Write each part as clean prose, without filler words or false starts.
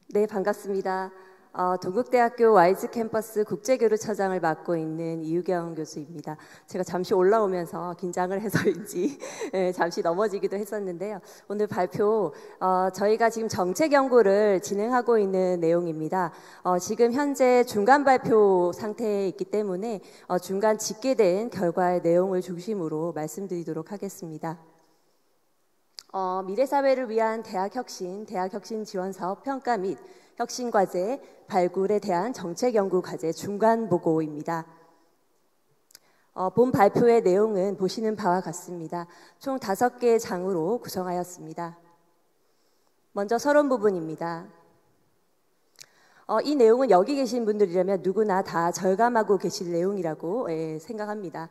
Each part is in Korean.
네, 반갑습니다. 동국대학교 와이즈 캠퍼스 국제교류처장을 맡고 있는 이유경 교수입니다. 제가 잠시 올라오면서 긴장을 해서인지 잠시 넘어지기도 했었는데요. 오늘 발표, 저희가 지금 정책 연구를 진행하고 있는 내용입니다. 지금 현재 중간 발표 상태에 있기 때문에 중간 집계된 결과의 내용을 중심으로 말씀드리도록 하겠습니다. 미래사회를 위한 대학혁신 지원사업 평가 및 혁신과제 발굴에 대한 정책연구과제 중간보고입니다. 본 발표의 내용은 보시는 바와 같습니다. 총 5개의 장으로 구성하였습니다. 먼저 서론 부분입니다. 이 내용은 여기 계신 분들이라면 누구나 다 절감하고 계실 내용이라고 생각합니다.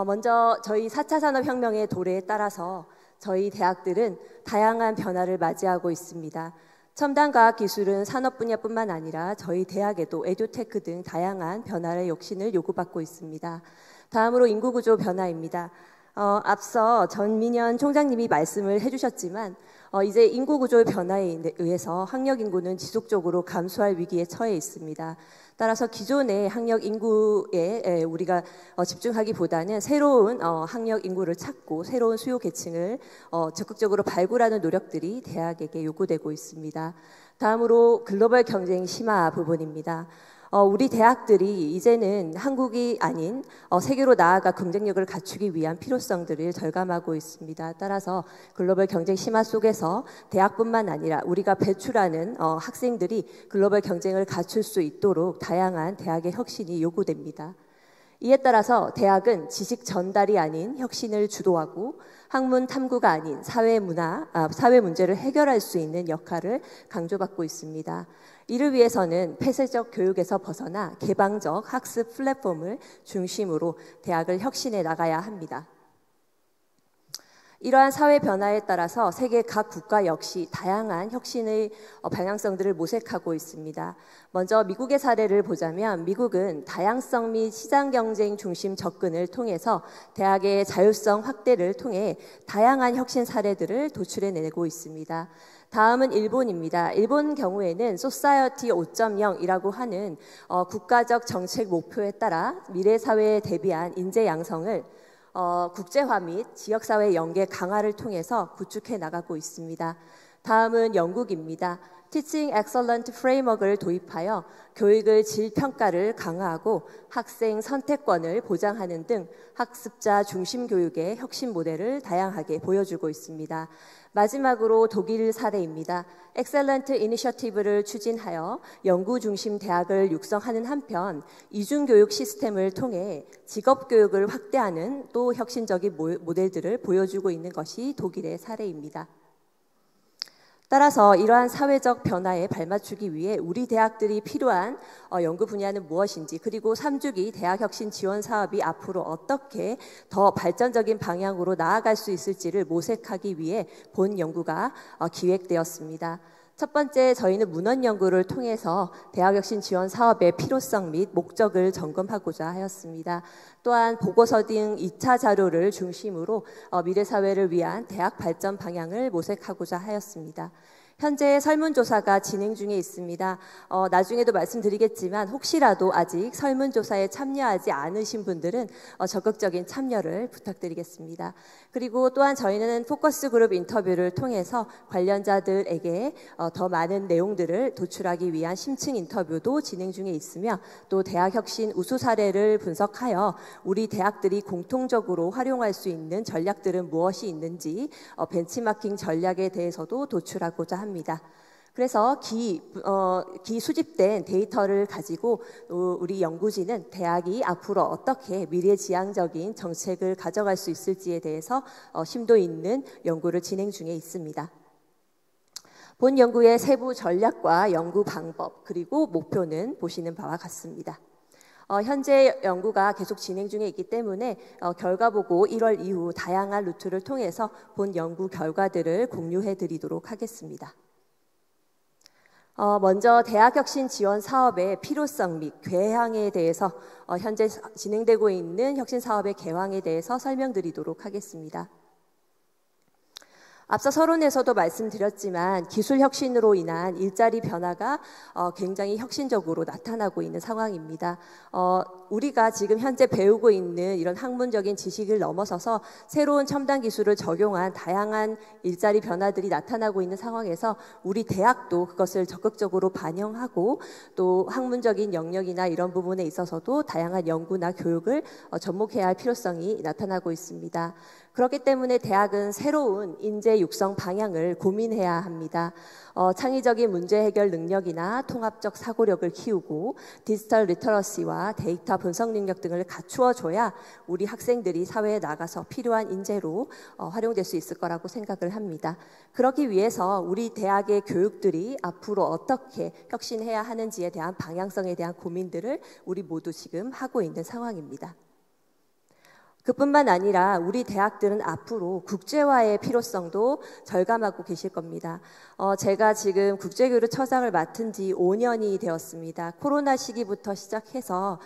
먼저 저희 4차 산업혁명의 도래에 따라서 저희 대학들은 다양한 변화를 맞이하고 있습니다. 첨단 과학 기술은 산업 분야뿐만 아니라 저희 대학에도 에듀테크 등 다양한 변화의 혁신을 요구받고 있습니다. 다음으로 인구구조 변화입니다. 앞서 전민현 총장님이 말씀을 해주셨지만 이제 인구구조 변화에 의해서 학력 인구는 지속적으로 감소할 위기에 처해 있습니다. 따라서 기존의 학력 인구에 우리가 집중하기보다는 새로운 학력 인구를 찾고 새로운 수요 계층을 적극적으로 발굴하는 노력들이 대학에게 요구되고 있습니다. 다음으로 글로벌 경쟁 심화 부분입니다. 우리 대학들이 이제는 한국이 아닌 세계로 나아가 경쟁력을 갖추기 위한 필요성들을 절감하고 있습니다. 따라서 글로벌 경쟁 심화 속에서 대학뿐만 아니라 우리가 배출하는 학생들이 글로벌 경쟁을 갖출 수 있도록 다양한 대학의 혁신이 요구됩니다. 이에 따라서 대학은 지식 전달이 아닌 혁신을 주도하고 학문 탐구가 아닌 사회 문제를 해결할 수 있는 역할을 강조받고 있습니다. 이를 위해서는 폐쇄적 교육에서 벗어나 개방적 학습 플랫폼을 중심으로 대학을 혁신해 나가야 합니다. 이러한 사회 변화에 따라서 세계 각 국가 역시 다양한 혁신의 방향성들을 모색하고 있습니다. 먼저 미국의 사례를 보자면 미국은 다양성 및 시장 경쟁 중심 접근을 통해서 대학의 자율성 확대를 통해 다양한 혁신 사례들을 도출해내고 있습니다. 다음은 일본입니다. 일본 경우에는 소사이어티 5.0이라고 하는 국가적 정책 목표에 따라 미래 사회에 대비한 인재 양성을 국제화 및 지역사회 연계 강화를 통해서 구축해 나가고 있습니다. 다음은 영국입니다. Teaching Excellent Framework을 도입하여 교육의 질평가를 강화하고 학생 선택권을 보장하는 등 학습자 중심 교육의 혁신 모델을 다양하게 보여주고 있습니다. 마지막으로 독일 사례입니다. 엑셀런트 이니셔티브를 추진하여 연구 중심 대학을 육성하는 한편 이중교육 시스템을 통해 직업교육을 확대하는 또 혁신적인 모델들을 보여주고 있는 것이 독일의 사례입니다. 따라서 이러한 사회적 변화에 발맞추기 위해 우리 대학들이 필요한 연구 분야는 무엇인지, 그리고 3주기 대학혁신 지원 사업이 앞으로 어떻게 더 발전적인 방향으로 나아갈 수 있을지를 모색하기 위해 본 연구가 기획되었습니다. 첫 번째, 저희는 문헌 연구를 통해서 대학혁신 지원 사업의 필요성 및 목적을 점검하고자 하였습니다. 또한 보고서 등 2차 자료를 중심으로 미래사회를 위한 대학 발전 방향을 모색하고자 하였습니다. 현재 설문조사가 진행 중에 있습니다. 나중에도 말씀드리겠지만 혹시라도 아직 설문조사에 참여하지 않으신 분들은 적극적인 참여를 부탁드리겠습니다. 그리고 또한 저희는 포커스 그룹 인터뷰를 통해서 관련자들에게 더 많은 내용들을 도출하기 위한 심층 인터뷰도 진행 중에 있으며, 또 대학혁신 우수 사례를 분석하여 우리 대학들이 공통적으로 활용할 수 있는 전략들은 무엇이 있는지 벤치마킹 전략에 대해서도 도출하고자 합니다. 그래서 수집된 데이터를 가지고 우리 연구진은 대학이 앞으로 어떻게 미래지향적인 정책을 가져갈 수 있을지에 대해서 심도 있는 연구를 진행 중에 있습니다. 본 연구의 세부 전략과 연구 방법 그리고 목표는 보시는 바와 같습니다. 현재 연구가 계속 진행 중에 있기 때문에 결과 보고 1월 이후 다양한 루트를 통해서 본 연구 결과들을 공유해 드리도록 하겠습니다. 먼저 대학혁신 지원 사업의 필요성 및 궤향에 대해서 현재 진행되고 있는 혁신 사업의 개황에 대해서 설명드리도록 하겠습니다. 앞서 서론에서도 말씀드렸지만 기술 혁신으로 인한 일자리 변화가 굉장히 혁신적으로 나타나고 있는 상황입니다. 우리가 지금 현재 배우고 있는 이런 학문적인 지식을 넘어서서 새로운 첨단 기술을 적용한 다양한 일자리 변화들이 나타나고 있는 상황에서 우리 대학도 그것을 적극적으로 반영하고 또 학문적인 영역이나 이런 부분에 있어서도 다양한 연구나 교육을 접목해야 할 필요성이 나타나고 있습니다. 그렇기 때문에 대학은 새로운 인재 육성 방향을 고민해야 합니다. 창의적인 문제 해결 능력이나 통합적 사고력을 키우고 디지털 리터러시와 데이터 분석 능력 등을 갖추어줘야 우리 학생들이 사회에 나가서 필요한 인재로 활용될 수 있을 거라고 생각을 합니다. 그러기 위해서 우리 대학의 교육들이 앞으로 어떻게 혁신해야 하는지에 대한 방향성에 대한 고민들을 우리 모두 지금 하고 있는 상황입니다. 그뿐만 아니라 우리 대학들은 앞으로 국제화의 필요성도 절감하고 계실 겁니다. 제가 지금 국제교류처장을 맡은 지 5년이 되었습니다. 코로나 시기부터 시작해서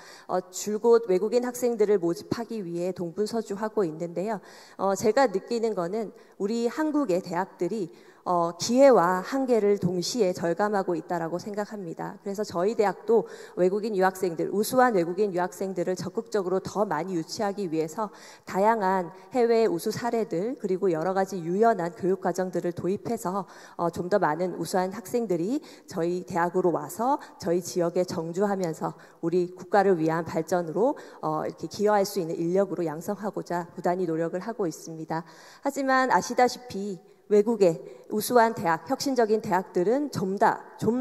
줄곧 외국인 학생들을 모집하기 위해 동분서주하고 있는데요. 제가 느끼는 거는 우리 한국의 대학들이 기회와 한계를 동시에 절감하고 있다라고 생각합니다. 그래서 저희 대학도 외국인 유학생들, 우수한 외국인 유학생들을 적극적으로 더 많이 유치하기 위해서 다양한 해외 우수 사례들 그리고 여러 가지 유연한 교육 과정들을 도입해서 좀 더 많은 우수한 학생들이 저희 대학으로 와서 저희 지역에 정주하면서 우리 국가를 위한 발전으로 이렇게 기여할 수 있는 인력으로 양성하고자 부단히 노력을 하고 있습니다. 하지만 아시다시피 외국의 우수한 대학, 혁신적인 대학들은 좀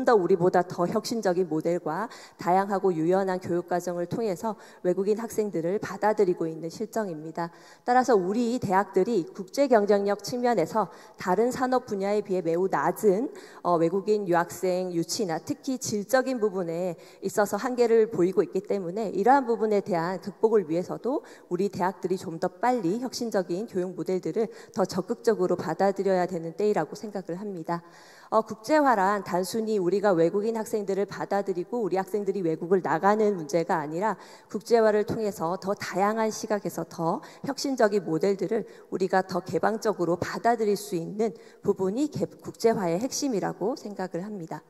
더 우리보다 더 혁신적인 모델과 다양하고 유연한 교육 과정을 통해서 외국인 학생들을 받아들이고 있는 실정입니다. 따라서 우리 대학들이 국제 경쟁력 측면에서 다른 산업 분야에 비해 매우 낮은 외국인 유학생 유치나 특히 질적인 부분에 있어서 한계를 보이고 있기 때문에 이러한 부분에 대한 극복을 위해서도 우리 대학들이 좀 더 빨리 혁신적인 교육 모델들을 더 적극적으로 받아들여야 되는 때이라고 생각을 합니다. 국제화란 단순히 우리가 외국인 학생들을 받아들이고 우리 학생들이 외국을 나가는 문제가 아니라 국제화를 통해서 더 다양한 시각에서 더 혁신적인 모델들을 우리가 더 개방적으로 받아들일 수 있는 부분이 국제화의 핵심이라고 생각을 합니다.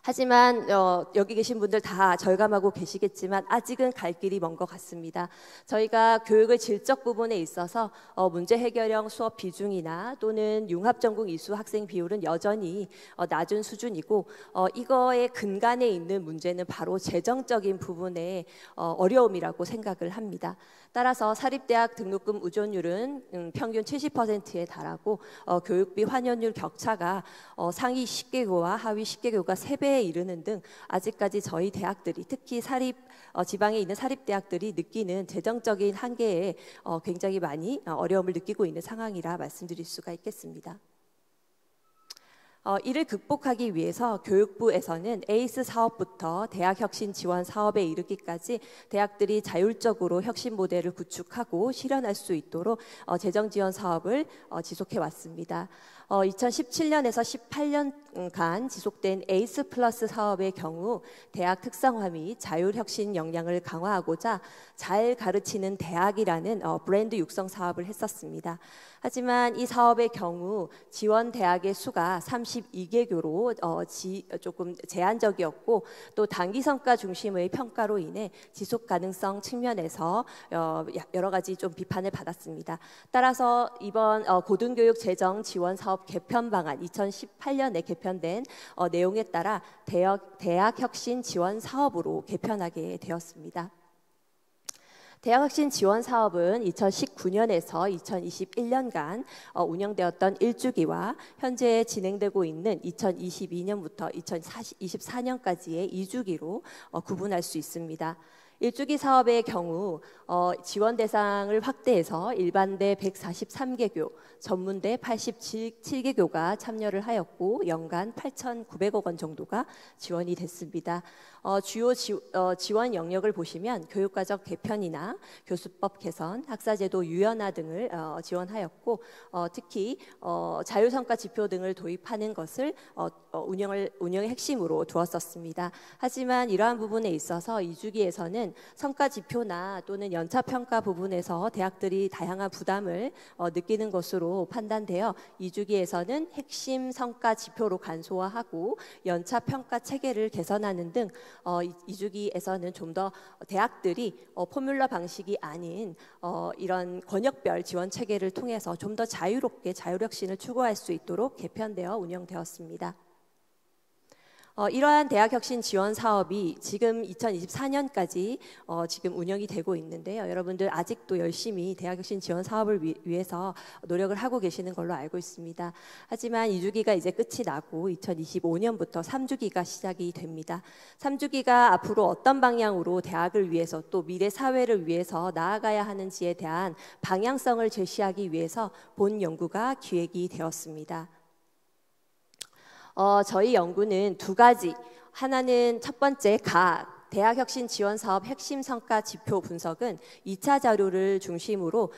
하지만 여기 계신 분들 다 절감하고 계시겠지만 아직은 갈 길이 먼 것 같습니다. 저희가 교육의 질적 부분에 있어서 문제 해결형 수업 비중이나 또는 융합전공 이수 학생 비율은 여전히 낮은 수준이고 이거의 근간에 있는 문제는 바로 재정적인 부분의 어려움이라고 생각을 합니다. 따라서 사립대학 등록금 의존율은 평균 70%에 달하고 교육비 환원율 격차가 상위 10개교와 하위 10개교가 3배에 이르는 등 아직까지 저희 대학들이 특히 지방에 있는 사립대학들이 느끼는 재정적인 한계에 굉장히 많이 어려움을 느끼고 있는 상황이라 말씀드릴 수가 있겠습니다. 이를 극복하기 위해서 교육부에서는 에이스 사업부터 대학 혁신 지원 사업에 이르기까지 대학들이 자율적으로 혁신 모델을 구축하고 실현할 수 있도록 재정 지원 사업을 지속해 왔습니다. 2017년에서 18년간 지속된 에이스 플러스 사업의 경우 대학 특성화 및 자율혁신 역량을 강화하고자 잘 가르치는 대학이라는 브랜드 육성 사업을 했었습니다. 하지만 이 사업의 경우 지원 대학의 수가 32개교로 조금 제한적이었고 또 단기 성과 중심의 평가로 인해 지속 가능성 측면에서 여러 가지 좀 비판을 받았습니다. 따라서 이번 고등교육 재정 지원 사업 개편 방안 2018년에 개편된 내용에 따라 대학 혁신 지원 사업으로 개편하게 되었습니다. 대학혁신 지원 사업은 2019년에서 2021년간 운영되었던 1주기와 현재 진행되고 있는 2022년부터 2024년까지의 2주기로 구분할 수 있습니다. 1주기 사업의 경우 지원 대상을 확대해서 일반대 143개교, 전문대 87개교가 참여를 하였고 연간 8,900억 원 정도가 지원이 됐습니다. 주요 지원 영역을 보시면 교육과정 개편이나 교수법 개선, 학사제도 유연화 등을 지원하였고 특히 자율성과 지표 등을 도입하는 것을 운영의 핵심으로 두었었습니다. 하지만 이러한 부분에 있어서 2주기에서는 부분은 성과 지표나 또는 연차 평가 부분에서 대학들이 다양한 부담을 느끼는 것으로 판단되어 2주기에서는 핵심 성과 지표로 간소화하고 연차 평가 체계를 개선하는 등 2주기에서는 좀 더 대학들이 포뮬러 방식이 아닌 이런 권역별 지원 체계를 통해서 좀 더 자유롭게 자율혁신을 추구할 수 있도록 개편되어 운영되었습니다. 이러한 대학혁신 지원 사업이 지금 2024년까지 지금 운영이 되고 있는데요. 여러분들 아직도 열심히 대학혁신 지원 사업을 위해서 노력을 하고 계시는 걸로 알고 있습니다. 하지만 2주기가 이제 끝이 나고 2025년부터 3주기가 시작이 됩니다. 3주기가 앞으로 어떤 방향으로 대학을 위해서 또 미래 사회를 위해서 나아가야 하는지에 대한 방향성을 제시하기 위해서 본 연구가 기획이 되었습니다. 저희 연구는 두 가지, 하나는 첫 번째 대학혁신 지원 사업 핵심 성과 지표 분석은 2차 자료를 중심으로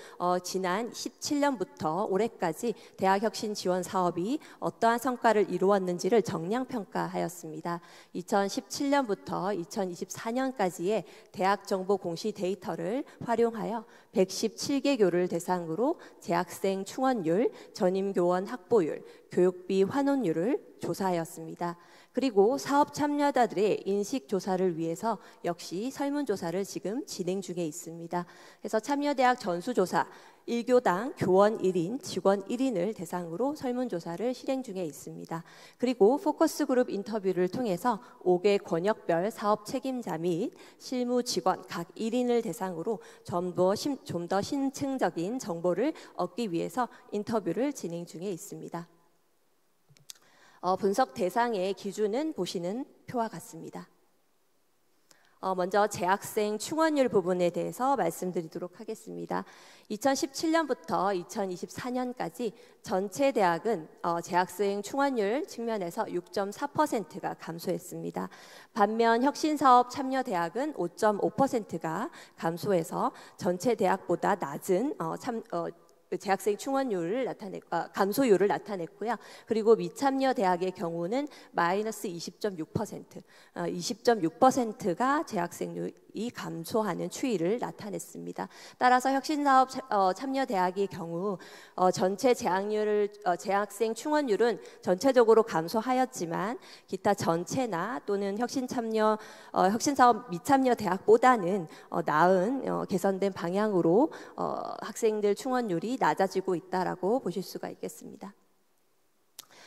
지난 17년부터 올해까지 대학혁신 지원 사업이 어떠한 성과를 이루었는지를 정량평가하였습니다. 2017년부터 2024년까지의 대학정보 공시 데이터를 활용하여 117개교를 대상으로 재학생 충원율, 전임교원 확보율, 교육비 환원율을 조사하였습니다. 그리고 사업 참여자들의 인식 조사를 위해서 역시 설문조사를 지금 진행 중에 있습니다. 그래서 참여대학 전수조사, 1교당 교원 1인, 직원 1인을 대상으로 설문조사를 실행 중에 있습니다. 그리고 포커스 그룹 인터뷰를 통해서 5개 권역별 사업 책임자 및 실무 직원 각 1인을 대상으로 좀 더 심층적인 정보를 얻기 위해서 인터뷰를 진행 중에 있습니다. 분석 대상의 기준은 보시는 표와 같습니다. 먼저 재학생 충원율 부분에 대해서 말씀드리도록 하겠습니다. 2017년부터 2024년까지 전체 대학은 재학생 충원율 측면에서 6.4%가 감소했습니다. 반면 혁신사업 참여 대학은 5.5%가 감소해서 전체 대학보다 낮은 재학생 충원율을 감소율을 나타냈고요. 그리고 미참여 대학의 경우는 마이너스 20.6%, 20.6%가 재학생률이 감소하는 추이를 나타냈습니다. 따라서 혁신사업 참여 대학의 경우 전체 재학생 충원율은 전체적으로 감소하였지만 기타 전체나 또는 혁신사업 미참여 대학보다는 나은 개선된 방향으로 학생들 충원율이 낮아지고 있다라고 보실 수가 있겠습니다.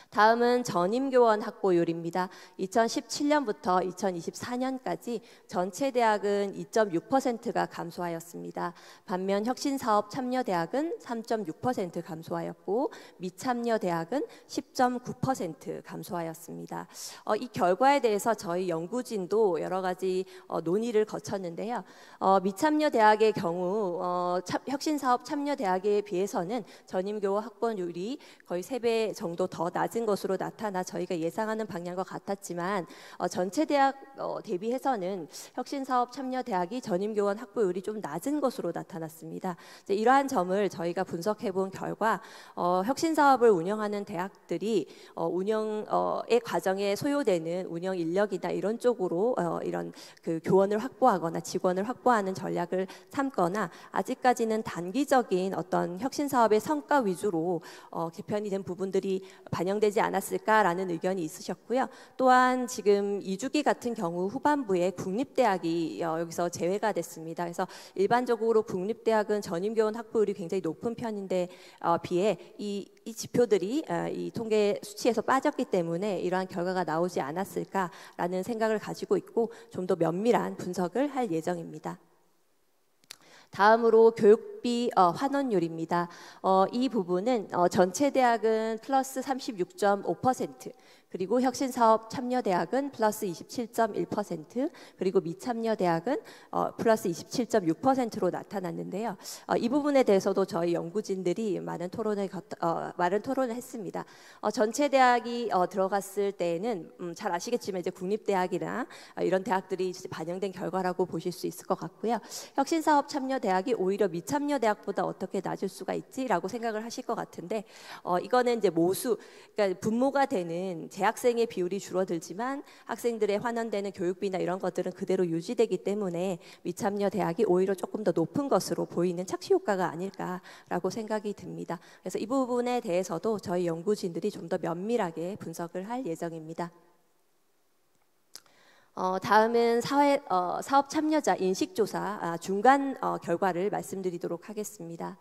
다음은 전임교원 확보율입니다. 2017년부터 2024년까지 전체 대학은 2.6%가 감소하였습니다. 반면 혁신사업 참여 대학은 3.6% 감소하였고 미참여 대학은 10.9% 감소하였습니다. 이 결과에 대해서 저희 연구진도 여러 가지 논의를 거쳤는데요. 미참여 대학의 경우 혁신사업 참여 대학에 비해서는 전임교원 확보율이 거의 3배 정도 더 낮은 것으로 나타나 저희가 예상하는 방향과 같았지만 전체 대학 대비해서는 혁신사업 참여 대학이 전임교원 확보율이 좀 낮은 것으로 나타났습니다. 이러한 점을 저희가 분석해 본 결과 혁신사업을 운영하는 대학들이 운영의 과정에 소요되는 운영 인력이나 이런 쪽으로 이런 그 교원을 확보하거나 직원을 확보하는 전략을 삼거나 아직까지는 단기적인 어떤 혁신사업의 성과 위주로 개편이 된 부분들이 반영되지 않았을까라는 의견이 있으셨고요. 또한 지금 2주기 같은 경우 후반부에 국립대학이 여기서 제외가 됐습니다. 그래서 일반적으로 국립대학은 전임교원 확보율이 굉장히 높은 편인데 비해 이 지표들이 이 통계 수치에서 빠졌기 때문에 이러한 결과가 나오지 않았을까라는 생각을 가지고 있고 좀 더 면밀한 분석을 할 예정입니다. 다음으로 교육비 환원율입니다. 이 부분은 전체 대학은 플러스 36.5%, 그리고 혁신사업 참여대학은 플러스 27.1%, 그리고 미참여 대학은 플러스 27.6%로 나타났는데요. 이 부분에 대해서도 저희 연구진들이 많은 토론을 했습니다. 전체 대학이 들어갔을 때에는 잘 아시겠지만 이제 국립대학이나 이런 대학들이 이제 반영된 결과라고 보실 수 있을 것 같고요. 혁신사업 참여대학이 오히려 미참여 대학보다 어떻게 낮을 수가 있지라고 생각을 하실 것 같은데 이거는 이제 그러니까 분모가 되는 재학생의 비율이 줄어들지만 학생들의 환원되는 교육비나 이런 것들은 그대로 유지되기 때문에 미참여 대학이 오히려 조금 더 높은 것으로 보이는 착시 효과가 아닐까라고 생각이 듭니다. 그래서 이 부분에 대해서도 저희 연구진들이 좀 더 면밀하게 분석을 할 예정입니다. 다음은 사업 참여자 인식조사 중간 결과를 말씀드리도록 하겠습니다.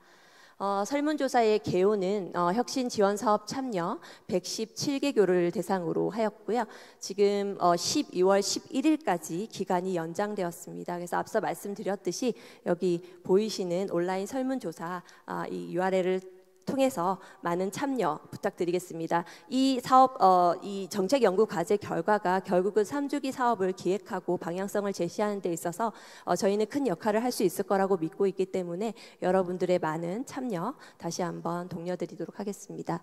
설문조사의 개요는 혁신 지원 사업 참여 117개교를 대상으로 하였고요. 지금 12월 11일까지 기간이 연장되었습니다. 그래서 앞서 말씀드렸듯이 여기 보이시는 온라인 설문조사 이 URL을 통해서 많은 참여 부탁드리겠습니다. 이 사업, 이 정책 연구 과제 결과가 결국은 3주기 사업을 기획하고 방향성을 제시하는 데 있어서 저희는 큰 역할을 할 수 있을 거라고 믿고 있기 때문에 여러분들의 많은 참여 다시 한번 독려드리도록 하겠습니다.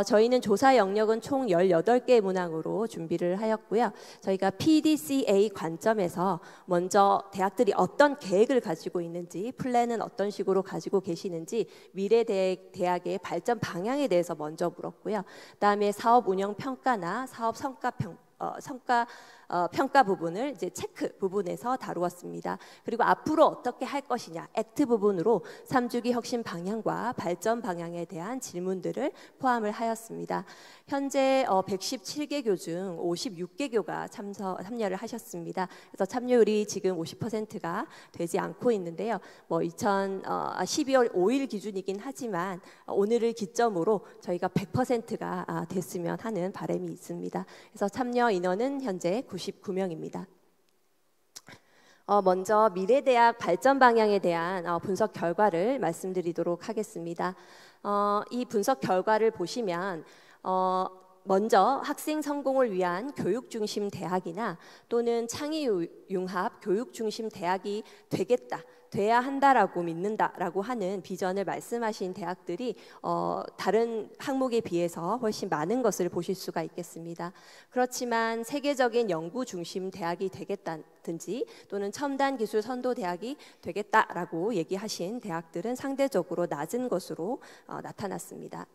저희는 조사 영역은 총 18개 문항으로 준비를 하였고요. 저희가 PDCA 관점에서 먼저 대학들이 어떤 계획을 가지고 있는지, 플랜은 어떤 식으로 가지고 계시는지, 미래 대학의 발전 방향에 대해서 먼저 물었고요. 그다음에 사업 운영 평가나 사업 성과 평가 부분을 이제 체크 부분에서 다루었습니다. 그리고 앞으로 어떻게 할 것이냐, 액트 부분으로 3주기 혁신 방향과 발전 방향에 대한 질문들을 포함을 하였습니다. 현재 117개교 중 56개교가 참여를 하셨습니다. 그래서 참여율이 지금 50%가 되지 않고 있는데요. 12월 5일 기준이긴 하지만 오늘을 기점으로 저희가 100%가 됐으면 하는 바람이 있습니다. 그래서 참여 인원은 현재 99명입니다. 먼저 미래대학 발전 방향에 대한 분석 결과를 말씀드리도록 하겠습니다. 이 분석 결과를 보시면 먼저 학생 성공을 위한 교육 중심 대학이나 또는 창의 융합 교육 중심 대학이 돼야 한다라고 믿는다라고 하는 비전을 말씀하신 대학들이 다른 항목에 비해서 훨씬 많은 것을 보실 수가 있겠습니다. 그렇지만 세계적인 연구 중심 대학이 되겠다든지 또는 첨단 기술 선도 대학이 되겠다라고 얘기하신 대학들은 상대적으로 낮은 것으로 나타났습니다.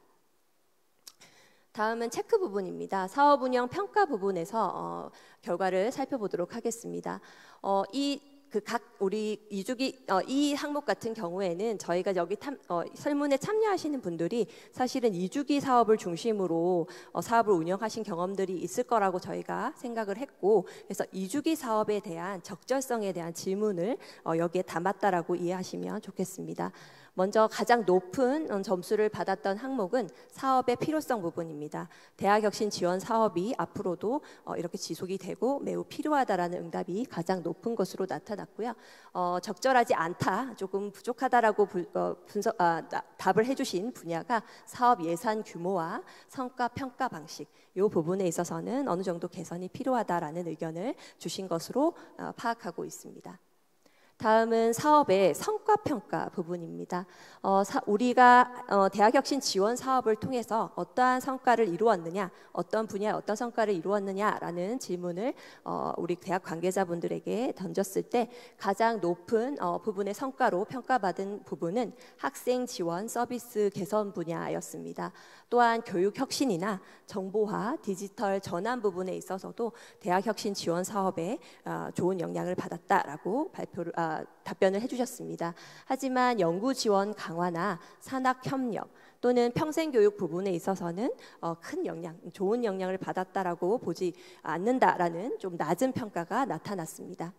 다음은 체크 부분입니다. 사업 운영 평가 부분에서 결과를 살펴보도록 하겠습니다. 우리 이 항목 같은 경우에는 저희가 여기 설문에 참여하시는 분들이 사실은 2주기 사업을 중심으로 사업을 운영하신 경험들이 있을 거라고 저희가 생각을 했고, 그래서 2주기 사업에 대한 적절성에 대한 질문을 여기에 담았다라고 이해하시면 좋겠습니다. 먼저 가장 높은 점수를 받았던 항목은 사업의 필요성 부분입니다. 대학혁신 지원 사업이 앞으로도 이렇게 지속이 되고 매우 필요하다라는 응답이 가장 높은 것으로 나타났고요. 적절하지 않다, 조금 부족하다라고 답을 해주신 분야가 사업 예산 규모와 성과 평가 방식, 이 부분에 있어서는 어느 정도 개선이 필요하다라는 의견을 주신 것으로 파악하고 있습니다. 다음은 사업의 성과평가 부분입니다. 우리가 대학혁신 지원 사업을 통해서 어떠한 성과를 이루었느냐, 어떤 분야에 어떤 성과를 이루었느냐라는 질문을 우리 대학 관계자분들에게 던졌을 때 가장 높은 부분의 성과로 평가받은 부분은 학생 지원 서비스 개선 분야였습니다. 또한 교육혁신이나 정보화, 디지털 전환 부분에 있어서도 대학혁신 지원 사업에 좋은 영향을 받았다라고 답변을 해주셨습니다. 하지만 연구 지원 강화나 산학 협력 또는 평생교육 부분에 있어서는 좋은 영향을 받았다라고 보지 않는다라는 좀 낮은 평가가 나타났습니다.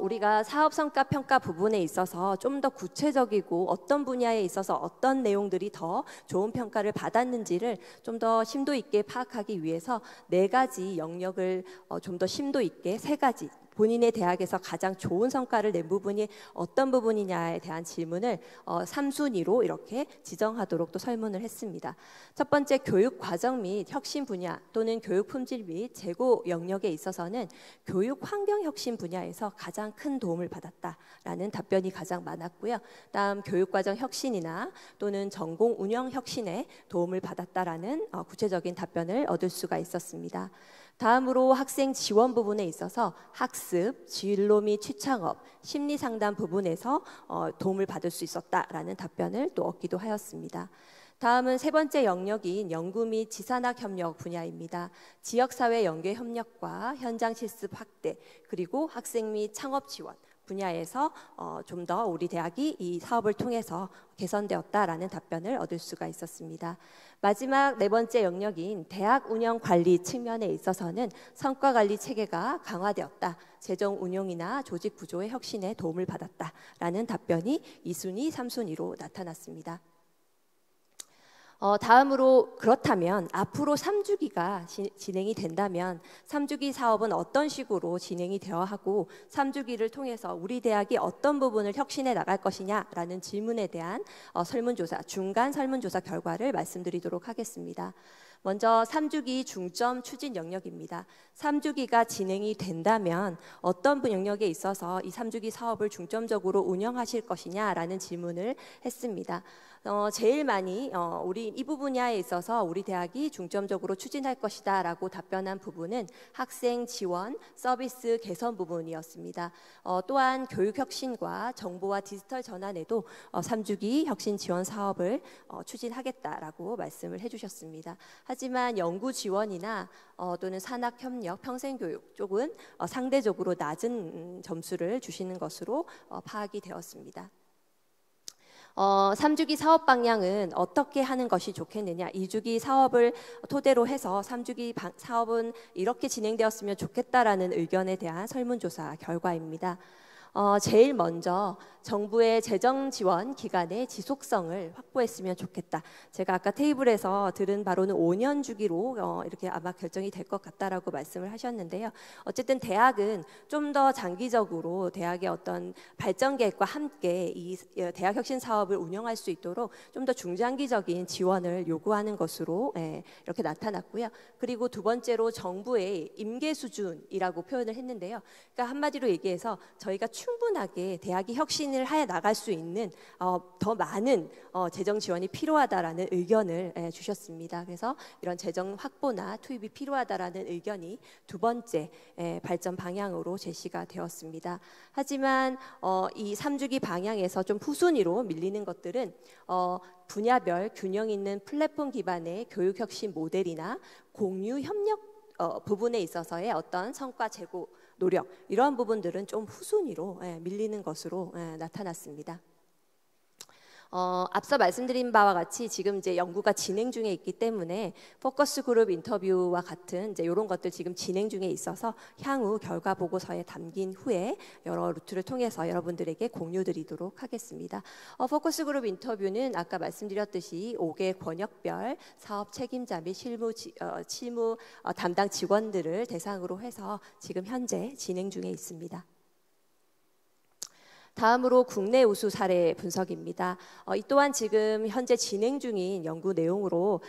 우리가 사업 성과 평가 부분에 있어서 좀 더 구체적이고 어떤 분야에 있어서 어떤 내용들이 더 좋은 평가를 받았는지를 좀 더 심도 있게 파악하기 위해서 4가지 영역을 좀 더 심도 있게 3가지 본인의 대학에서 가장 좋은 성과를 낸 부분이 어떤 부분이냐에 대한 질문을 3순위로 이렇게 지정하도록 또 설문을 했습니다. 첫 번째, 교육 과정 및 혁신 분야 또는 교육 품질 및 재고 영역에 있어서는 교육 환경 혁신 분야에서 가장 큰 도움을 받았다라는 답변이 가장 많았고요. 다음, 교육 과정 혁신이나 또는 전공 운영 혁신에 도움을 받았다라는 구체적인 답변을 얻을 수가 있었습니다. 다음으로 학생 지원 부분에 있어서 학습, 진로 및 취창업, 심리상담 부분에서 도움을 받을 수 있었다라는 답변을 또 얻기도 하였습니다. 다음은 세 번째 영역인 연구 및 지산학 협력 분야입니다. 지역사회 연계 협력과 현장 실습 확대, 그리고 학생 및 창업 지원 분야에서 좀 더 우리 대학이 이 사업을 통해서 개선되었다라는 답변을 얻을 수가 있었습니다. 마지막 네 번째 영역인 대학 운영 관리 측면에 있어서는 성과 관리 체계가 강화되었다, 재정 운용이나 조직 구조의 혁신에 도움을 받았다라는 답변이 2순위, 3순위로 나타났습니다. 다음으로 그렇다면 앞으로 3주기가 진행이 된다면 3주기 사업은 어떤 식으로 진행이 되어야 하고 3주기를 통해서 우리 대학이 어떤 부분을 혁신해 나갈 것이냐라는 질문에 대한 설문조사, 중간 설문조사 결과를 말씀드리도록 하겠습니다. 먼저 3주기 중점 추진 영역입니다. 3주기가 진행이 된다면 어떤 영역에 있어서 이 3주기 사업을 중점적으로 운영하실 것이냐라는 질문을 했습니다. 제일 많이 우리 이 분야에 있어서 우리 대학이 중점적으로 추진할 것이다 라고 답변한 부분은 학생 지원, 서비스 개선 부분이었습니다. 또한 교육 혁신과 정보와 디지털 전환에도 3주기 혁신 지원 사업을 추진하겠다라고 말씀을 해주셨습니다. 하지만 연구 지원이나 또는 산학 협력, 평생교육 쪽은 상대적으로 낮은 점수를 주시는 것으로 파악이 되었습니다. 3주기 사업 방향은 어떻게 하는 것이 좋겠느냐, 2주기 사업을 토대로 해서 3주기 사업은 이렇게 진행되었으면 좋겠다라는 의견에 대한 설문조사 결과입니다. 제일 먼저 정부의 재정 지원 기간의 지속성을 확보했으면 좋겠다. 제가 아까 테이블에서 들은 바로는 5년 주기로 이렇게 아마 결정이 될 것 같다라고 말씀을 하셨는데요. 어쨌든 대학은 좀 더 장기적으로 대학의 어떤 발전 계획과 함께 이 대학 혁신 사업을 운영할 수 있도록 좀 더 중장기적인 지원을 요구하는 것으로 이렇게 나타났고요. 그리고 두 번째로 정부의 임계 수준이라고 표현을 했는데요. 그러니까 한마디로 얘기해서 저희가 충분하게 대학이 혁신을 해 나갈 수 있는 더 많은 재정 지원이 필요하다라는 의견을 주셨습니다. 그래서 이런 재정 확보나 투입이 필요하다라는 의견이 두 번째 발전 방향으로 제시가 되었습니다. 하지만 이 3주기 방향에서 좀 후순위로 밀리는 것들은 분야별 균형 있는 플랫폼 기반의 교육 혁신 모델이나 공유 협력 부분에 있어서의 어떤 성과 제고 노력, 이러한 부분들은 좀 후순위로 밀리는 것으로 나타났습니다. 앞서 말씀드린 바와 같이 지금 이제 연구가 진행 중에 있기 때문에 포커스 그룹 인터뷰와 같은 이제 이런 것들 지금 진행 중에 있어서 향후 결과 보고서에 담긴 후에 여러 루트를 통해서 여러분들에게 공유드리도록 하겠습니다. 포커스 그룹 인터뷰는 아까 말씀드렸듯이 5개 권역별 사업 책임자 및 실무 담당 직원들을 대상으로 해서 지금 현재 진행 중에 있습니다. 다음으로 국내 우수 사례 분석입니다. 이 또한 지금 현재 진행 중인 연구 내용으로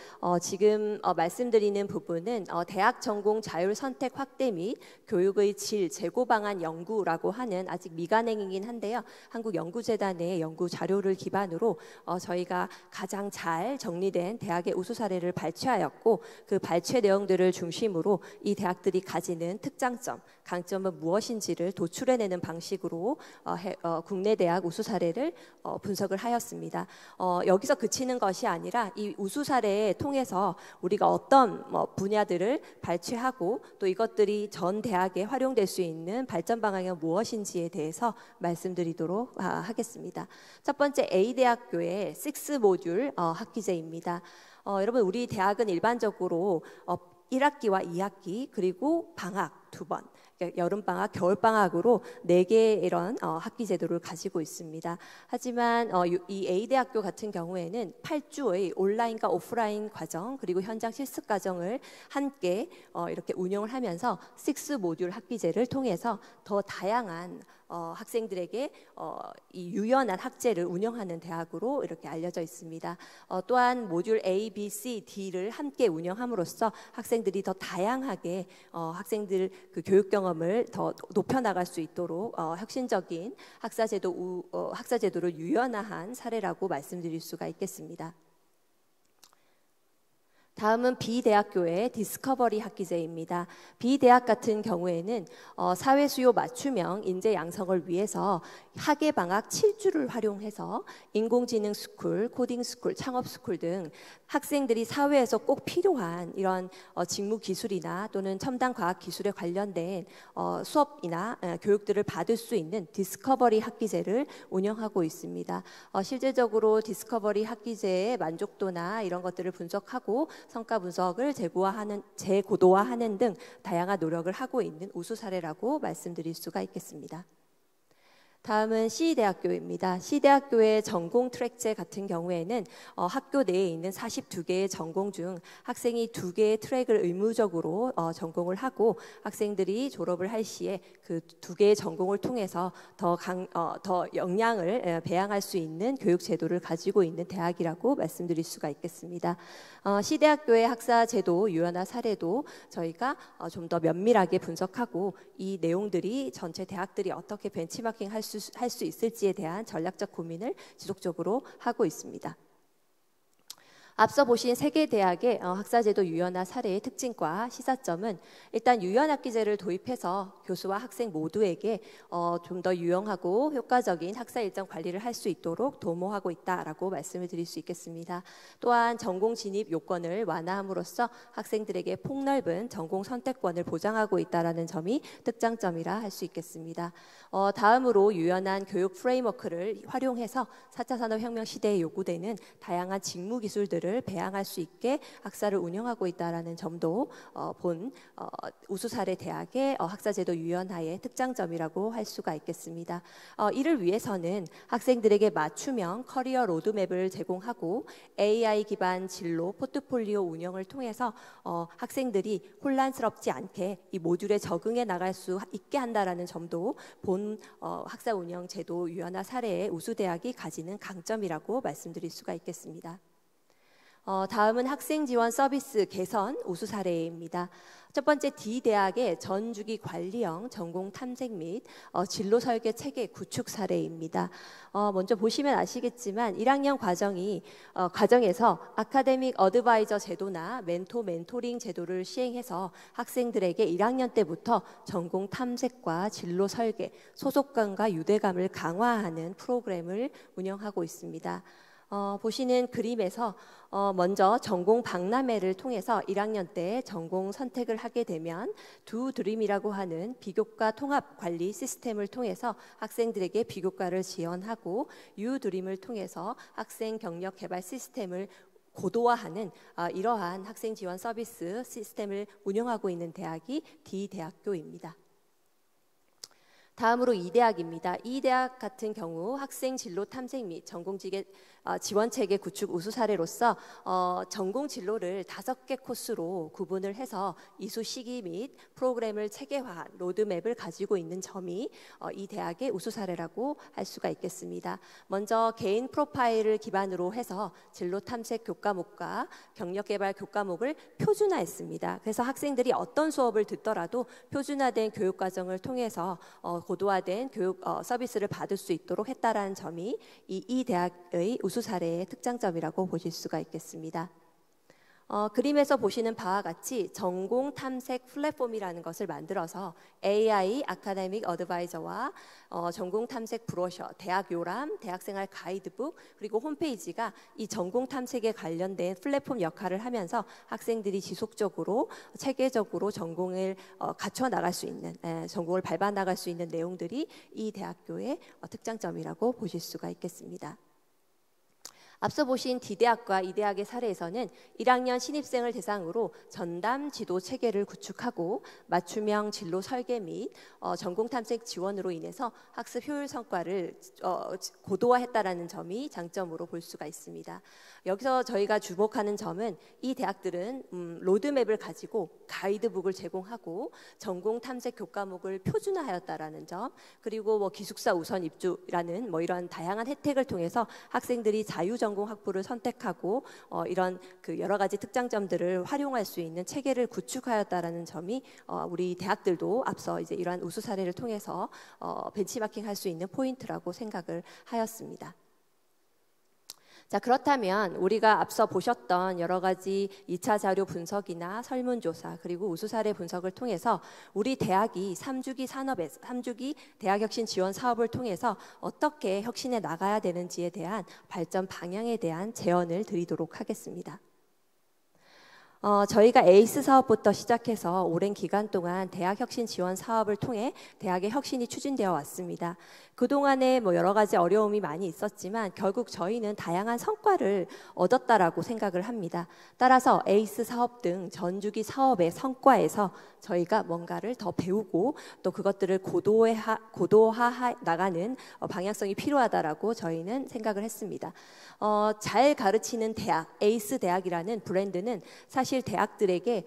지금 말씀드리는 부분은 대학 전공 자율 선택 확대 및 교육의 질 재고 방안 연구라고 하는 아직 미간행이긴 한데요. 한국연구재단의 연구 자료를 기반으로 저희가 가장 잘 정리된 대학의 우수 사례를 발췌하였고, 그 발췌 내용들을 중심으로 이 대학들이 가지는 특장점, 강점은 무엇인지를 도출해내는 방식으로 국내 대학 우수 사례를 분석을 하였습니다. 여기서 그치는 것이 아니라 이 우수 사례에 통해서 우리가 어떤 분야들을 발췌하고 또 이것들이 전 대학에 활용될 수 있는 발전 방향이 무엇인지에 대해서 말씀드리도록 하겠습니다. 첫 번째, A대학교의 6모듈 학기제입니다. 여러분, 우리 대학은 일반적으로 1학기와 2학기 그리고 방학 2번, 여름방학, 겨울방학으로 4개의 이런 학기 제도를 가지고 있습니다. 하지만 이 A대학교 같은 경우에는 8주의 온라인과 오프라인 과정 그리고 현장 실습 과정을 함께 이렇게 운영을 하면서 6모듈 학기제를 통해서 더 다양한 학생들에게 이 유연한 학제를 운영하는 대학으로 이렇게 알려져 있습니다. 또한 모듈 A, B, C, D를 함께 운영함으로써 학생들이 더 다양하게 학생들 그 교육 경험을 더 높여나갈 수 있도록 혁신적인 학사제도를 유연화한 사례라고 말씀드릴 수가 있겠습니다. 다음은 B대학교의 디스커버리 학기제입니다. B대학 같은 경우에는 사회 수요 맞춤형 인재 양성을 위해서 학예 방학 7주를 활용해서 인공지능 스쿨, 코딩 스쿨, 창업 스쿨 등 학생들이 사회에서 꼭 필요한 이런 직무 기술이나 또는 첨단 과학 기술에 관련된 수업이나 교육들을 받을 수 있는 디스커버리 학기제를 운영하고 있습니다. 실질적으로 디스커버리 학기제의 만족도나 이런 것들을 분석하고 성과 분석을 재고도화하는 등 다양한 노력을 하고 있는 우수 사례라고 말씀드릴 수가 있겠습니다. 다음은 C대학교입니다. C대학교의 전공 트랙제 같은 경우에는 학교 내에 있는 42개의 전공 중 학생이 2개의 트랙을 의무적으로 전공을 하고 학생들이 졸업을 할 시에 그 2개의 전공을 통해서 더 역량을 배양할 수 있는 교육 제도를 가지고 있는 대학이라고 말씀드릴 수가 있겠습니다. C대학교의 학사 제도 유연화 사례도 저희가 좀 더 면밀하게 분석하고 이 내용들이 전체 대학들이 어떻게 벤치마킹 할 수 있을지에 대한 전략적 고민을 지속적으로 하고 있습니다. 앞서 보신 3개 대학의 학사제도 유연화 사례의 특징과 시사점은 일단 유연학기제를 도입해서 교수와 학생 모두에게 좀 더 유용하고 효과적인 학사 일정 관리를 할 수 있도록 도모하고 있다라고 말씀을 드릴 수 있겠습니다. 또한 전공 진입 요건을 완화함으로써 학생들에게 폭넓은 전공 선택권을 보장하고 있다는 점이 특장점이라 할 수 있겠습니다. 다음으로 유연한 교육 프레임워크를 활용해서 4차 산업혁명 시대에 요구되는 다양한 직무 기술들을 배양할 수 있게 학사를 운영하고 있다는 점도 본 우수 사례 대학의 학사제도 유연화의 특장점이라고 할 수가 있겠습니다. 이를 위해서는 학생들에게 맞춤형 커리어 로드맵을 제공하고 AI 기반 진로 포트폴리오 운영을 통해서 학생들이 혼란스럽지 않게 이 모듈에 적응해 나갈 수 있게 한다는 점도 본 학사 운영 제도 유연화 사례의 우수 대학이 가지는 강점이라고 말씀드릴 수가 있겠습니다. 다음은 학생 지원 서비스 개선 우수 사례입니다. 첫 번째 D대학의 전주기 관리형 전공 탐색 및 진로 설계 체계 구축 사례입니다. 먼저 보시면 아시겠지만 1학년 과정에서 아카데믹 어드바이저 제도나 멘토링 제도를 시행해서 학생들에게 1학년 때부터 전공 탐색과 진로 설계, 소속감과 유대감을 강화하는 프로그램을 운영하고 있습니다. 보시는 그림에서 먼저 전공 박람회를 통해서 1학년 때 전공 선택을 하게 되면 두 드림이라고 하는 비교과 통합 관리 시스템을 통해서 학생들에게 비교과를 지원하고 유 드림을 통해서 학생 경력 개발 시스템을 고도화하는 이러한 학생 지원 서비스 시스템을 운영하고 있는 대학이 D대학교입니다. 다음으로 E대학입니다. E대학 같은 경우 학생 진로 탐색 및 전공직의 지원체계 구축 우수 사례로서 전공 진로를 5개 코스로 구분을 해서 이수 시기 및 프로그램을 체계화한 로드맵을 가지고 있는 점이 이 대학의 우수 사례라고 할 수가 있겠습니다. 먼저 개인 프로파일을 기반으로 해서 진로 탐색 교과목과 경력개발 교과목을 표준화했습니다. 그래서 학생들이 어떤 수업을 듣더라도 표준화된 교육과정을 통해서 고도화된 교육 서비스를 받을 수 있도록 했다라는 점이 이 대학의 우수 사례의 특장점이라고 보실 수가 있겠습니다. 그림에서 보시는 바와 같이 전공 탐색 플랫폼이라는 것을 만들어서 AI 아카데믹 어드바이저와 전공 탐색 브로셔, 대학 요람, 대학생활 가이드북 그리고 홈페이지가 이 전공 탐색에 관련된 플랫폼 역할을 하면서 학생들이 지속적으로 체계적으로 전공을 갖춰 나갈 수 있는 전공을 밟아 나갈 수 있는 내용들이 이 대학교의 특장점이라고 보실 수가 있겠습니다. 앞서 보신 D대학과 E대학의 사례에서는 1학년 신입생을 대상으로 전담 지도 체계를 구축하고 맞춤형 진로 설계 및 전공 탐색 지원으로 인해서 학습 효율 성과를 고도화했다라는 점이 장점으로 볼 수가 있습니다. 여기서 저희가 주목하는 점은 이 대학들은 로드맵을 가지고 가이드북을 제공하고 전공 탐색 교과목을 표준화하였다라는 점, 그리고 기숙사 우선 입주라는 이런 다양한 혜택을 통해서 학생들이 자유전공 학부를 선택하고 이런 여러 가지 특장점들을 활용할 수 있는 체계를 구축하였다라는 점이 우리 대학들도 앞서 이제 이러한 우수 사례를 통해서 벤치마킹할 수 있는 포인트라고 생각을 하였습니다. 자, 그렇다면 우리가 앞서 보셨던 여러 가지 2차 자료 분석이나 설문조사 그리고 우수사례 분석을 통해서 우리 대학이 3주기 대학혁신 지원 사업을 통해서 어떻게 혁신해 나가야 되는지에 대한 발전 방향에 대한 제언을 드리도록 하겠습니다. 저희가 에이스 사업부터 시작해서 오랜 기간 동안 대학혁신 지원 사업을 통해 대학의 혁신이 추진되어 왔습니다. 그동안에 여러 가지 어려움이 많이 있었지만 결국 저희는 다양한 성과를 얻었다라고 생각을 합니다. 따라서 에이스 사업 등 전주기 사업의 성과에서 저희가 뭔가를 더 배우고 또 그것들을 고도화해 나가는 방향성이 필요하다라고 저희는 생각을 했습니다. 잘 가르치는 대학, 에이스 대학이라는 브랜드는 사실 대학들에게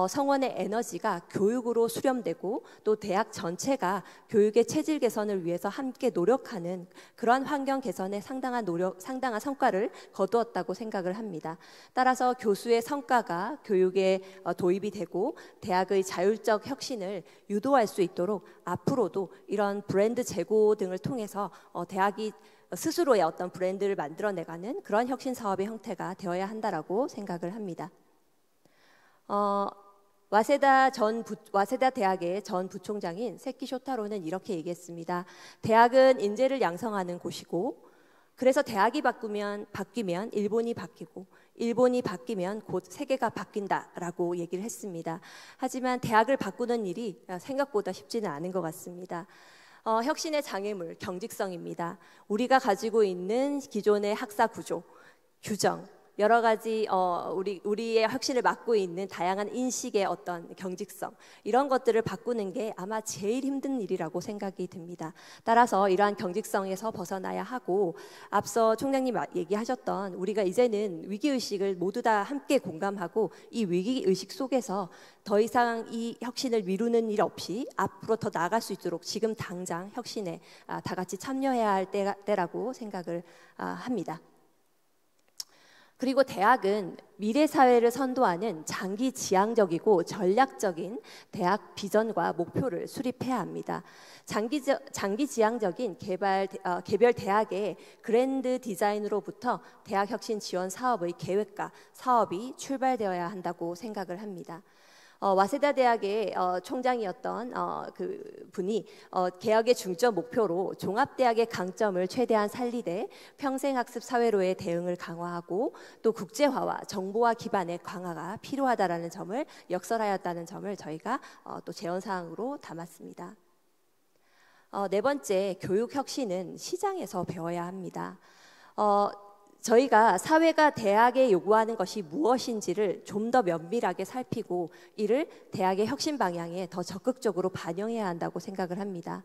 성원의 에너지가 교육으로 수렴되고 또 대학 전체가 교육의 체질 개선을 위해서 함께 노력하는 그런 환경 개선에 상당한 성과를 거두었다고 생각을 합니다. 따라서 교수의 성과가 교육에 도입이 되고 대학의 자율적 혁신을 유도할 수 있도록 앞으로도 이런 브랜드 제고 등을 통해서 대학이 스스로의 어떤 브랜드를 만들어내가는 그런 혁신 사업의 형태가 되어야 한다라고 생각을 합니다. 와세다 대학의 전 부총장인 세키 쇼타로는 이렇게 얘기했습니다. 대학은 인재를 양성하는 곳이고 그래서 대학이 바뀌면 일본이 바뀌고 일본이 바뀌면 곧 세계가 바뀐다라고 얘기를 했습니다. 하지만 대학을 바꾸는 일이 생각보다 쉽지는 않은 것 같습니다. 혁신의 장애물, 경직성입니다. 우리가 가지고 있는 기존의 학사 구조, 규정, 여러 가지 우리의 혁신을 막고 있는 다양한 인식의 어떤 경직성 이런 것들을 바꾸는 게 아마 제일 힘든 일이라고 생각이 듭니다. 따라서 이러한 경직성에서 벗어나야 하고 앞서 총장님 얘기하셨던 우리가 이제는 위기의식을 모두 다 함께 공감하고 이 위기의식 속에서 더 이상 이 혁신을 미루는 일 없이 앞으로 더 나아갈 수 있도록 지금 당장 혁신에 다 같이 참여해야 할 때라고 생각을 합니다. 그리고 대학은 미래 사회를 선도하는 장기 지향적이고 전략적인 대학 비전과 목표를 수립해야 합니다. 장기 지향적인 개별 대학의 그랜드 디자인으로부터 대학 혁신 지원 사업의 계획과 사업이 출발되어야 한다고 생각을 합니다. 와세다 대학의 총장이었던 그 분이 개혁의 중점 목표로 종합대학의 강점을 최대한 살리되 평생학습 사회로의 대응을 강화하고 또 국제화와 정보화 기반의 강화가 필요하다라는 점을 역설하였다는 점을 저희가 또 제언사항으로 담았습니다. 네 번째, 교육 혁신은 시장에서 배워야 합니다. 저희가 사회가 대학에 요구하는 것이 무엇인지를 좀 더 면밀하게 살피고 이를 대학의 혁신 방향에 더 적극적으로 반영해야 한다고 생각을 합니다.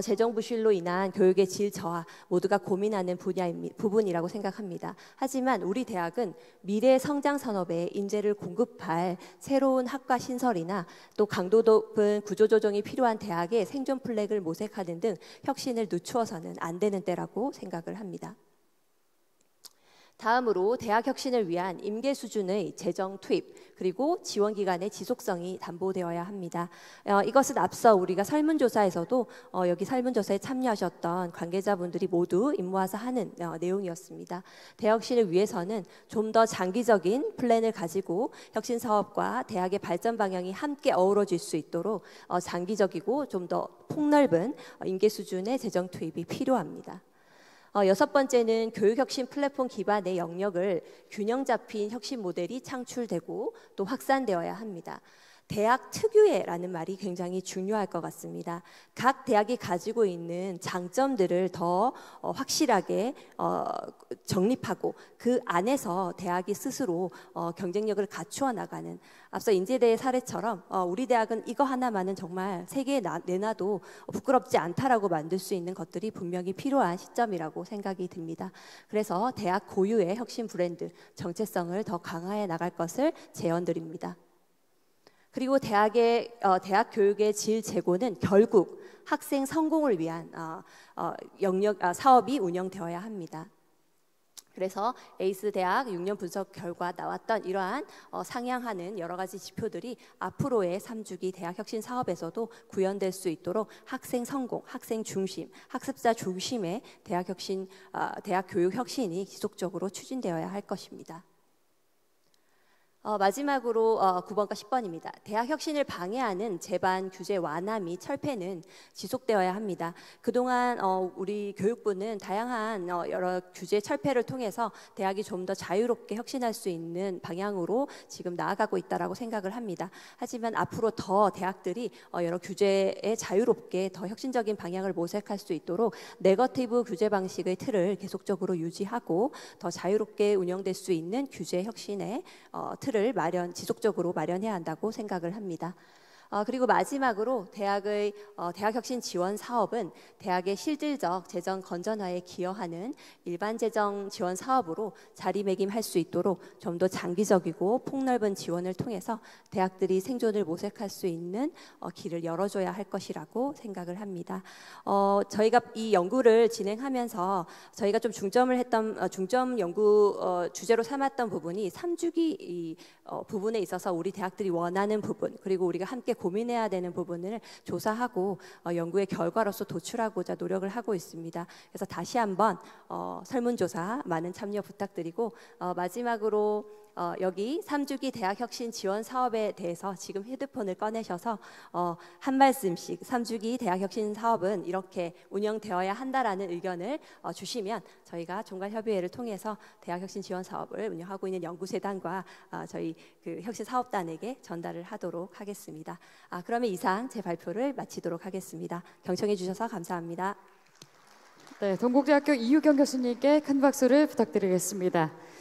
재정 부실로 인한 교육의 질 저하 모두가 고민하는 부분이라고 생각합니다. 하지만 우리 대학은 미래 성장 산업에 인재를 공급할 새로운 학과 신설이나 또 강도 높은 구조조정이 필요한 대학의 생존 플렉을 모색하는 등 혁신을 늦추어서는 안 되는 때라고 생각을 합니다. 다음으로 대학 혁신을 위한 임계 수준의 재정 투입 그리고 지원 기관의 지속성이 담보되어야 합니다. 이것은 앞서 우리가 설문조사에서도 여기 설문조사에 참여하셨던 관계자분들이 모두 임무화서 하는 내용이었습니다. 대학 혁신을 위해서는 좀 더 장기적인 플랜을 가지고 혁신 사업과 대학의 발전 방향이 함께 어우러질 수 있도록 장기적이고 좀 더 폭넓은 임계 수준의 재정 투입이 필요합니다. 여섯 번째는 교육혁신 플랫폼 기반의 영역을 균형 잡힌 혁신 모델이 창출되고 또 확산되어야 합니다. 대학 특유의라는 말이 굉장히 중요할 것 같습니다. 각 대학이 가지고 있는 장점들을 더 확실하게 정립하고 그 안에서 대학이 스스로 경쟁력을 갖추어 나가는 앞서 인제대의 사례처럼 우리 대학은 이거 하나만은 정말 세계에 내놔도 부끄럽지 않다라고 만들 수 있는 것들이 분명히 필요한 시점이라고 생각이 듭니다. 그래서 대학 고유의 혁신 브랜드 정체성을 더 강화해 나갈 것을 제언드립니다. 그리고 대학 교육의 질 제고는 결국 학생 성공을 위한 사업이 운영되어야 합니다. 그래서 에이스 대학 6년 분석 결과 나왔던 이러한 상향하는 여러 가지 지표들이 앞으로의 3주기 대학 혁신 사업에서도 구현될 수 있도록 학생 성공, 학생 중심, 학습자 중심의 대학 혁신, 대학 교육 혁신이 지속적으로 추진되어야 할 것입니다. 마지막으로 9번과 10번입니다. 대학 혁신을 방해하는 제반 규제 완화 및 철폐는 지속되어야 합니다. 그동안 우리 교육부는 다양한 여러 규제 철폐를 통해서 대학이 좀 더 자유롭게 혁신할 수 있는 방향으로 지금 나아가고 있다라고 생각을 합니다. 하지만 앞으로 더 대학들이 여러 규제에 자유롭게 더 혁신적인 방향을 모색할 수 있도록 네거티브 규제 방식의 틀을 계속적으로 유지하고 더 자유롭게 운영될 수 있는 규제 혁신의 틀을 지속적으로 마련해야 한다고 생각을 합니다. 그리고 마지막으로 대학의 대학혁신 지원 사업은 대학의 실질적 재정 건전화에 기여하는 일반 재정 지원 사업으로 자리매김할 수 있도록 좀 더 장기적이고 폭넓은 지원을 통해서 대학들이 생존을 모색할 수 있는 길을 열어줘야 할 것이라고 생각을 합니다. 저희가 이 연구를 진행하면서 저희가 좀 중점 연구 주제로 삼았던 부분이 3주기 부분에 있어서 우리 대학들이 원하는 부분, 그리고 우리가 함께 고민해야 되는 부분을 조사하고 연구의 결과로서 도출하고자 노력을 하고 있습니다. 그래서 다시 한번 설문조사 많은 참여 부탁드리고 마지막으로 여기 3주기 대학혁신 지원 사업에 대해서 지금 헤드폰을 꺼내셔서 한 말씀씩 3주기 대학혁신 사업은 이렇게 운영되어야 한다라는 의견을 주시면 저희가 종괄협의회를 통해서 대학혁신 지원 사업을 운영하고 있는 연구재단과 저희 그 혁신사업단에게 전달을 하도록 하겠습니다. 그러면 이상 제 발표를 마치도록 하겠습니다. 경청해 주셔서 감사합니다. 네, 동국대학교 이유경 교수님께 큰 박수를 부탁드리겠습니다.